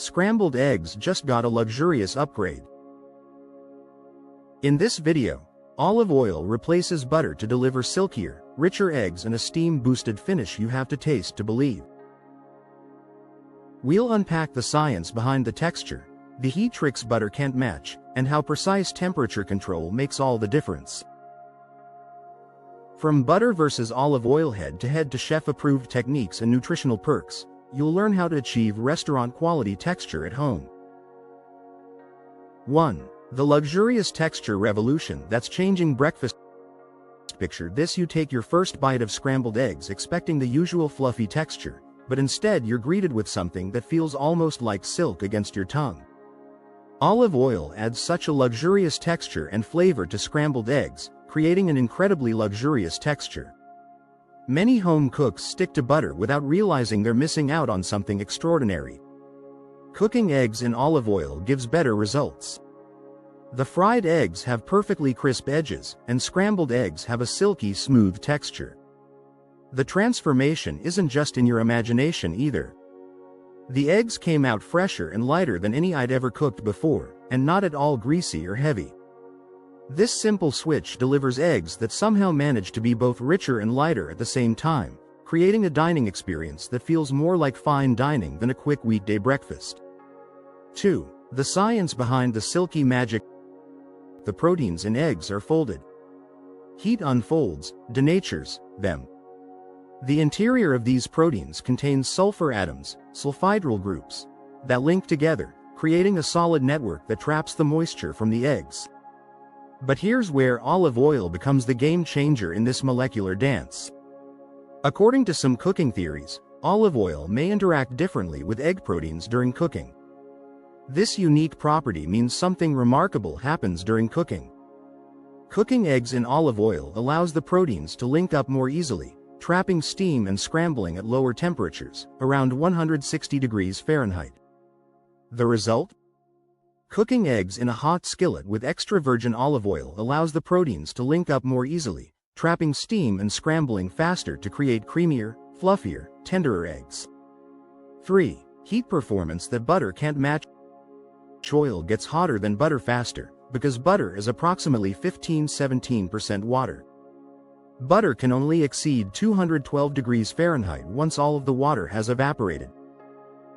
Scrambled eggs just got a luxurious upgrade. In this video, olive oil replaces butter to deliver silkier, richer eggs and a steam-boosted finish you have to taste to believe. We'll unpack the science behind the texture, the heat tricks butter can't match, and how precise temperature control makes all the difference. From butter versus olive oil head to chef-approved techniques and nutritional perks, you'll learn how to achieve restaurant-quality texture at home. 1. The luxurious texture revolution that's changing breakfast. Picture this: you take your first bite of scrambled eggs expecting the usual fluffy texture, but instead you're greeted with something that feels almost like silk against your tongue. Olive oil adds such a luxurious texture and flavor to scrambled eggs, creating an incredibly luxurious texture. Many home cooks stick to butter without realizing they're missing out on something extraordinary. Cooking eggs in olive oil gives better results. The fried eggs have perfectly crisp edges, and scrambled eggs have a silky smooth texture. The transformation isn't just in your imagination either. The eggs came out fresher and lighter than any I'd ever cooked before, and not at all greasy or heavy. This simple switch delivers eggs that somehow manage to be both richer and lighter at the same time, creating a dining experience that feels more like fine dining than a quick weekday breakfast. 2. The science behind the silky magic. The proteins in eggs are folded. Heat unfolds, denatures them. The interior of these proteins contains sulfur atoms, sulfhydryl groups, that link together, creating a solid network that traps the moisture from the eggs. But here's where olive oil becomes the game changer in this molecular dance. According to some cooking theories, olive oil may interact differently with egg proteins during cooking. This unique property means something remarkable happens during cooking. Cooking eggs in olive oil allows the proteins to link up more easily, trapping steam and scrambling at lower temperatures, around 160 degrees Fahrenheit. The result? Cooking eggs in a hot skillet with extra virgin olive oil allows the proteins to link up more easily, trapping steam and scrambling faster to create creamier, fluffier, tenderer eggs. 3. Heat performance that butter can't match. Oil gets hotter than butter faster, because butter is approximately 15–17% water. Butter can only exceed 212 degrees Fahrenheit once all of the water has evaporated.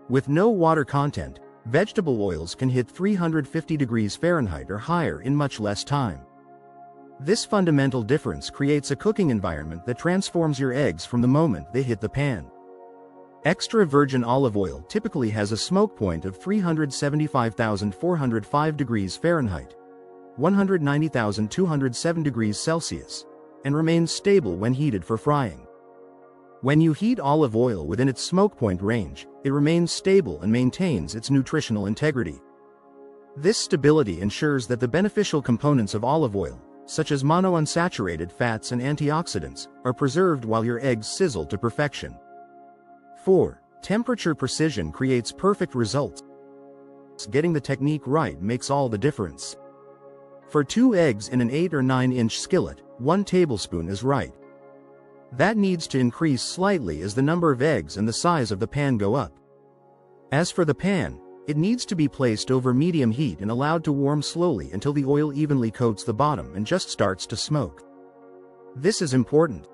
With no water content, vegetable oils can hit 350 degrees Fahrenheit or higher in much less time. This fundamental difference creates a cooking environment that transforms your eggs from the moment they hit the pan. Extra virgin olive oil typically has a smoke point of 375,405 degrees Fahrenheit, 190,207 degrees Celsius, and remains stable when heated for frying. When you heat olive oil within its smoke point range, it remains stable and maintains its nutritional integrity. This stability ensures that the beneficial components of olive oil, such as monounsaturated fats and antioxidants, are preserved while your eggs sizzle to perfection. 4. Temperature precision creates perfect results. Getting the technique right makes all the difference. For 2 eggs in an 8 or 9-inch skillet, 1 tablespoon is right. That needs to increase slightly as the number of eggs and the size of the pan go up. As for the pan, it needs to be placed over medium heat and allowed to warm slowly until the oil evenly coats the bottom and just starts to smoke. This is important.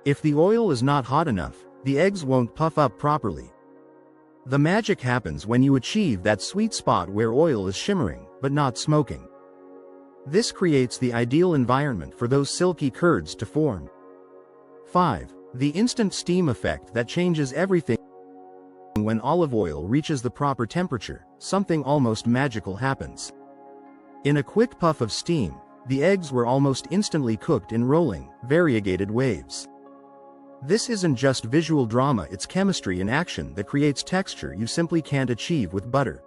If the oil is not hot enough, the eggs won't puff up properly. The magic happens when you achieve that sweet spot where oil is shimmering, but not smoking. This creates the ideal environment for those silky curds to form. 5. The instant steam effect that changes everything. When olive oil reaches the proper temperature, something almost magical happens. In a quick puff of steam, the eggs were almost instantly cooked in rolling, variegated waves. This isn't just visual drama, it's chemistry in action that creates texture you simply can't achieve with butter.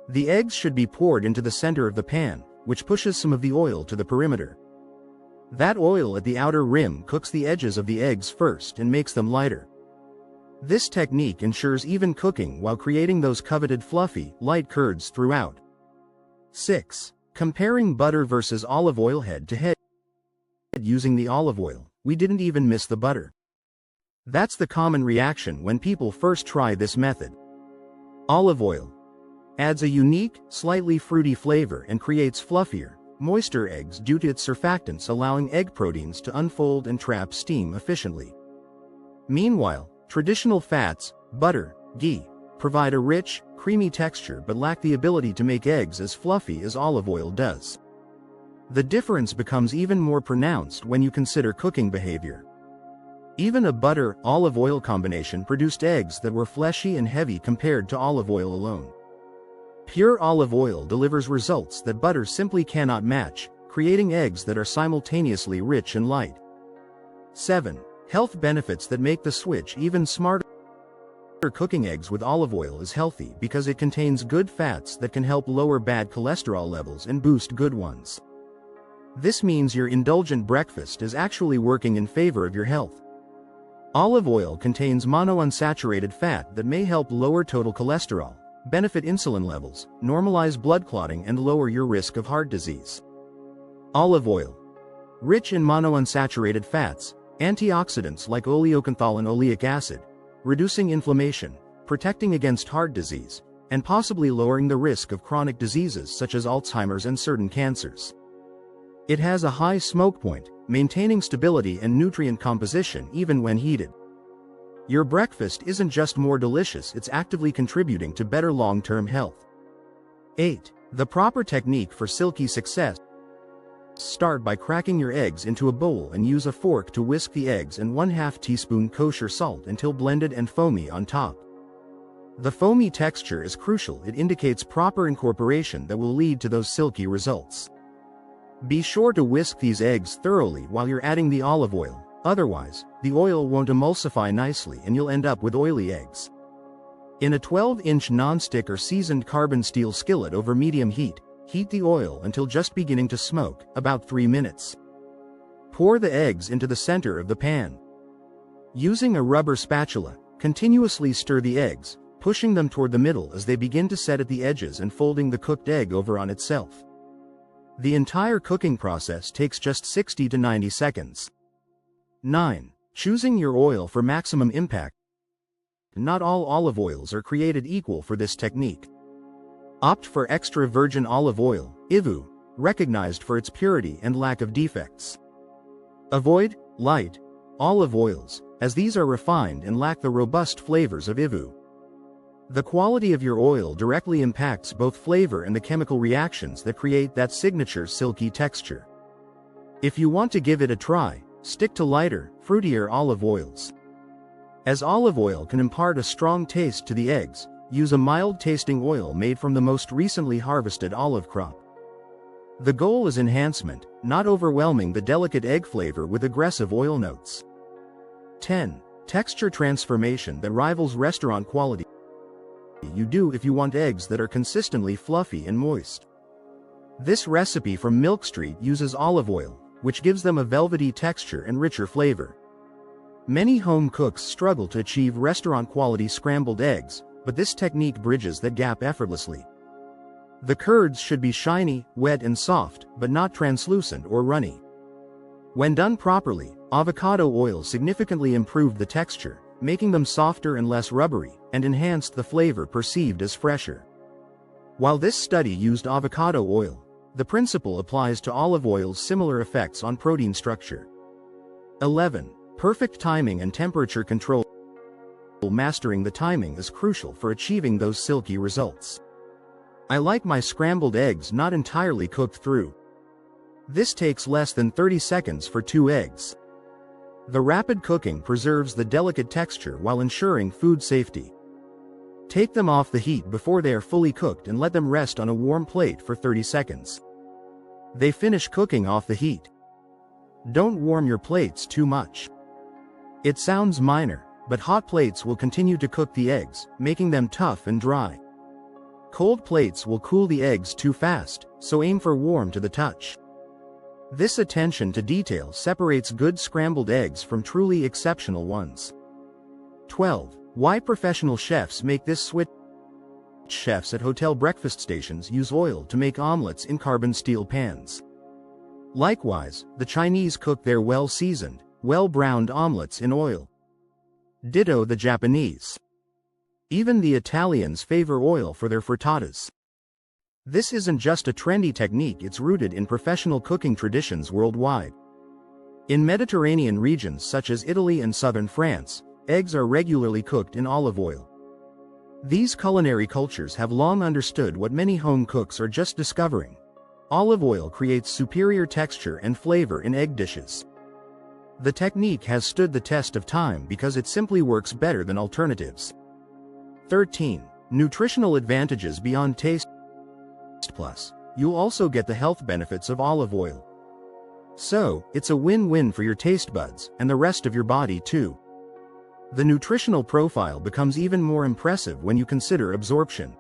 The eggs should be poured into the center of the pan, which pushes some of the oil to the perimeter. That oil at the outer rim cooks the edges of the eggs first and makes them lighter. This technique ensures even cooking while creating those coveted fluffy, light curds throughout. 6. Comparing butter versus olive oil head to head. Using the olive oil, we didn't even miss the butter. That's the common reaction when people first try this method. Olive oil adds a unique, slightly fruity flavor and creates fluffier, moister eggs due to its surfactants, allowing egg proteins to unfold and trap steam efficiently. Meanwhile, traditional fats, butter, ghee, provide a rich, creamy texture but lack the ability to make eggs as fluffy as olive oil does. The difference becomes even more pronounced when you consider cooking behavior. Even a butter-olive oil combination produced eggs that were fleshy and heavy compared to olive oil alone. Pure olive oil delivers results that butter simply cannot match, creating eggs that are simultaneously rich and light. 7. Health benefits that make the switch even smarter. Cooking eggs with olive oil is healthy because it contains good fats that can help lower bad cholesterol levels and boost good ones. This means your indulgent breakfast is actually working in favor of your health. Olive oil contains monounsaturated fat that may help lower total cholesterol, benefit insulin levels, normalize blood clotting, and lower your risk of heart disease. Olive oil, rich in monounsaturated fats, antioxidants like oleocanthal and oleic acid, reducing inflammation, protecting against heart disease, and possibly lowering the risk of chronic diseases such as Alzheimer's and certain cancers. It has a high smoke point, maintaining stability and nutrient composition even when heated. Your breakfast isn't just more delicious, it's actively contributing to better long-term health. 8. The proper technique for silky success. Start by cracking your eggs into a bowl and use a fork to whisk the eggs and 1/2 teaspoon kosher salt until blended and foamy on top. The foamy texture is crucial, it indicates proper incorporation that will lead to those silky results. Be sure to whisk these eggs thoroughly while you're adding the olive oil, otherwise, the oil won't emulsify nicely and you'll end up with oily eggs. In a 12-inch non-stick or seasoned carbon steel skillet over medium heat, heat the oil until just beginning to smoke, about 3 minutes. Pour the eggs into the center of the pan. Using a rubber spatula, continuously stir the eggs, pushing them toward the middle as they begin to set at the edges and folding the cooked egg over on itself. The entire cooking process takes just 60 to 90 seconds. 9. Choosing your oil for maximum impact. Not all olive oils are created equal for this technique. Opt for extra virgin olive oil, IVU, recognized for its purity and lack of defects. Avoid light olive oils, as these are refined and lack the robust flavors of IVU. The quality of your oil directly impacts both flavor and the chemical reactions that create that signature silky texture. If you want to give it a try, stick to lighter, fruitier olive oils. As olive oil can impart a strong taste to the eggs, use a mild-tasting oil made from the most recently harvested olive crop. The goal is enhancement, not overwhelming the delicate egg flavor with aggressive oil notes. 10. Texture transformation that rivals restaurant quality. You do if you want eggs that are consistently fluffy and moist. This recipe from Milk Street uses olive oil, which gives them a velvety texture and richer flavor. Many home cooks struggle to achieve restaurant-quality scrambled eggs, but this technique bridges that gap effortlessly. The curds should be shiny, wet and soft, but not translucent or runny. When done properly, avocado oil significantly improved the texture, making them softer and less rubbery, and enhanced the flavor perceived as fresher. While this study used avocado oil, the principle applies to olive oil's similar effects on protein structure. 11. Perfect timing and temperature control. Mastering the timing is crucial for achieving those silky results. I like my scrambled eggs not entirely cooked through. This takes less than 30 seconds for 2 eggs. The rapid cooking preserves the delicate texture while ensuring food safety. Take them off the heat before they are fully cooked and let them rest on a warm plate for 30 seconds. They finish cooking off the heat. Don't warm your plates too much. It sounds minor, but hot plates will continue to cook the eggs, making them tough and dry. Cold plates will cool the eggs too fast, so aim for warm to the touch. This attention to detail separates good scrambled eggs from truly exceptional ones. 12. Why professional chefs make this switch. Chefs at hotel breakfast stations use oil to make omelets in carbon steel pans. Likewise, the Chinese cook their well-seasoned, well-browned omelets in oil. Ditto the Japanese. Even the Italians favor oil for their frittatas. This isn't just a trendy technique, it's rooted in professional cooking traditions worldwide. In Mediterranean regions such as Italy and southern France, eggs are regularly cooked in olive oil. These culinary cultures have long understood what many home cooks are just discovering. Olive oil creates superior texture and flavor in egg dishes. The technique has stood the test of time because it simply works better than alternatives. 13. Nutritional advantages beyond taste. Plus, you'll also get the health benefits of olive oil. So, it's a win-win for your taste buds, and the rest of your body too. The nutritional profile becomes even more impressive when you consider absorption.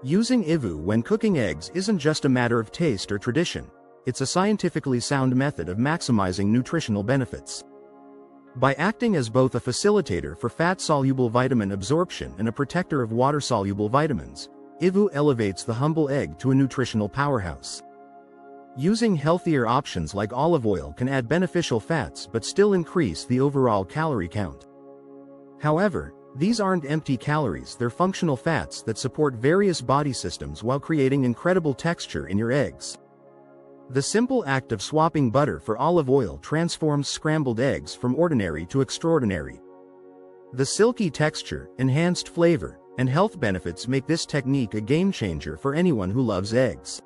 Using IVU when cooking eggs isn't just a matter of taste or tradition, it's a scientifically sound method of maximizing nutritional benefits. By acting as both a facilitator for fat-soluble vitamin absorption and a protector of water-soluble vitamins, IVU elevates the humble egg to a nutritional powerhouse. Using healthier options like olive oil can add beneficial fats but still increase the overall calorie count. However, these aren't empty calories, they're functional fats that support various body systems while creating incredible texture in your eggs. The simple act of swapping butter for olive oil transforms scrambled eggs from ordinary to extraordinary. The silky texture, enhanced flavor, and health benefits make this technique a game-changer for anyone who loves eggs.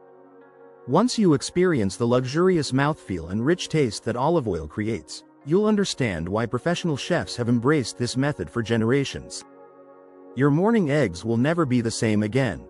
Once you experience the luxurious mouthfeel and rich taste that olive oil creates, you'll understand why professional chefs have embraced this method for generations. Your morning eggs will never be the same again.